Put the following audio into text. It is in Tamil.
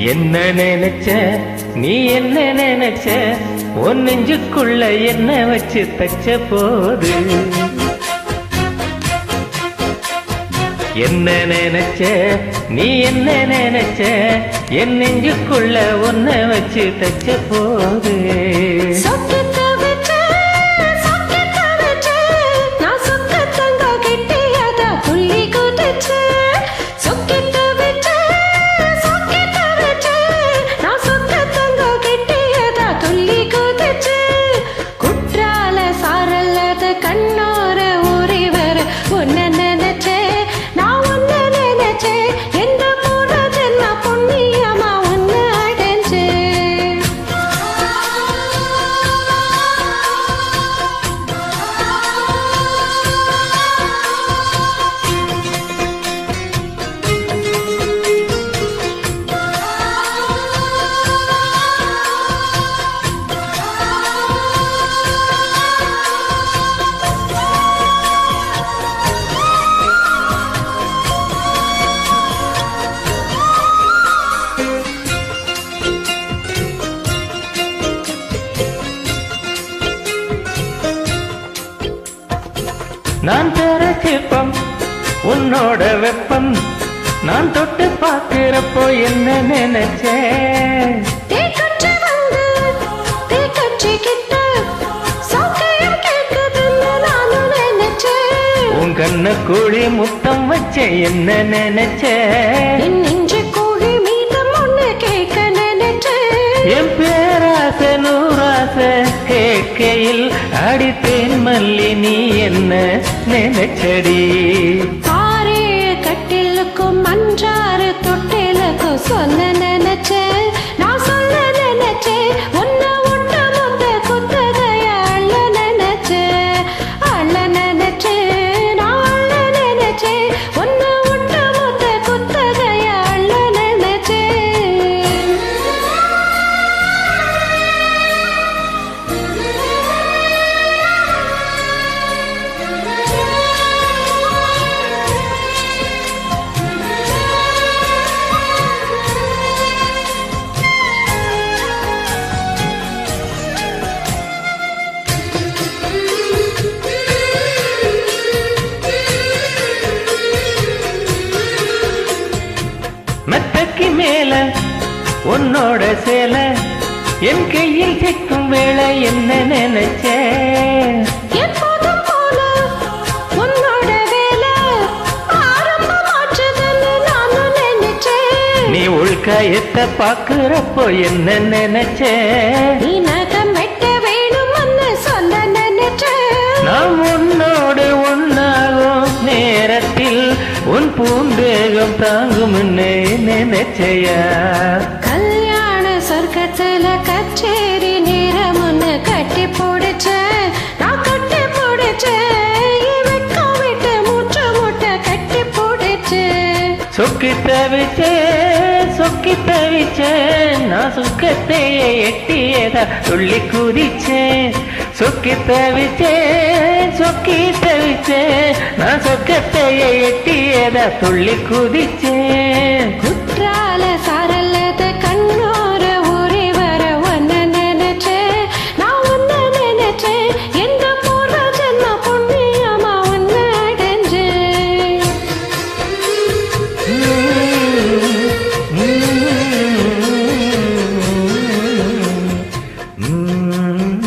என்ன நினைச்ச நீ என்ன நினைச்ச உன் நெஞ்சுக்குள்ள என்ன வச்சு தச்ச போது என்ன நினைச்ச நீ என்ன நினைச்ச என் நெஞ்சுக்குள்ள ஒன்ன வச்சு தச்ச போது நான் தர சிற்பம் உன்னோட வெப்பம் நான் தொட்டு பார்க்கிறப்போ என்ன நினைச்சேன் உன் கண்ண கோழி முத்தம் வச்ச என்ன நினைச்சேன் என் பேராசை நூறாசை கேட்கையில் அடித்தேன் மல்லி நீ என்ன நினைச்சடி ஆரே கட்டிலுக்கும் மன்றாறு தொட்டிலுக்கும் சொல்ல நினைச்சேன் நான் சொல்ல நினைச்சேன் ஒன்ன ஒட்ட முத்த குத்தகைய அள்ள நினைச்சேன் நான் அள்ள நினைச்சேன் ஒன்ன ஒட்ட முத்த குத்தகைய அள்ள நினைச்சேன் மெத்தக்கு மேல உன்னோட சேல என் கையில் சிக்கும் வேளை என்ன நினைச்சேன் எப்போதும் போல உன்னோட வேலை ஆரம்பமாச்சுதுன்னு நானும் நினைச்சேன் நீ உள்காயத்தை பாக்குறப்போ என்ன நினைச்சேன் நீ நகம் வெட்ட வேணும்னு சொல்ல நினைச்சேன் நாம் உன்னோடு ஒன்னாகும் நேரத்தில் உன் பூந்தேகம் தாங்கும் நினைச்சையா கல்யாண சொர்க்கத்துல கச்சேரி நேரம் ஒண்ணு கட்டி போடுச்சேன் நான் கட்டி போடுச்சேன் வெட்கம் விட்டு மூச்சு மூட்டை கட்டி போடுச்சேன் சொக்கி தவிச்சேன் நான் சுக்கத்தையே எட்டியதா துள்ளி குதிச்சேன் சொக்கி தவிச்சேன் நான் சொக்கத்தையே எட்டியதா துள்ளி குதிச்சேன் குற்றால சாரல்லத கண்ணோர ஊறி வர ஒன்ன நினைச்சேன் நான் ஒன்ன நினைச்சேன் எந்த பூர்வ ஜென்ம புண்ணியமா ஒன்ன அடைஞ்சேன் Mm-hmm.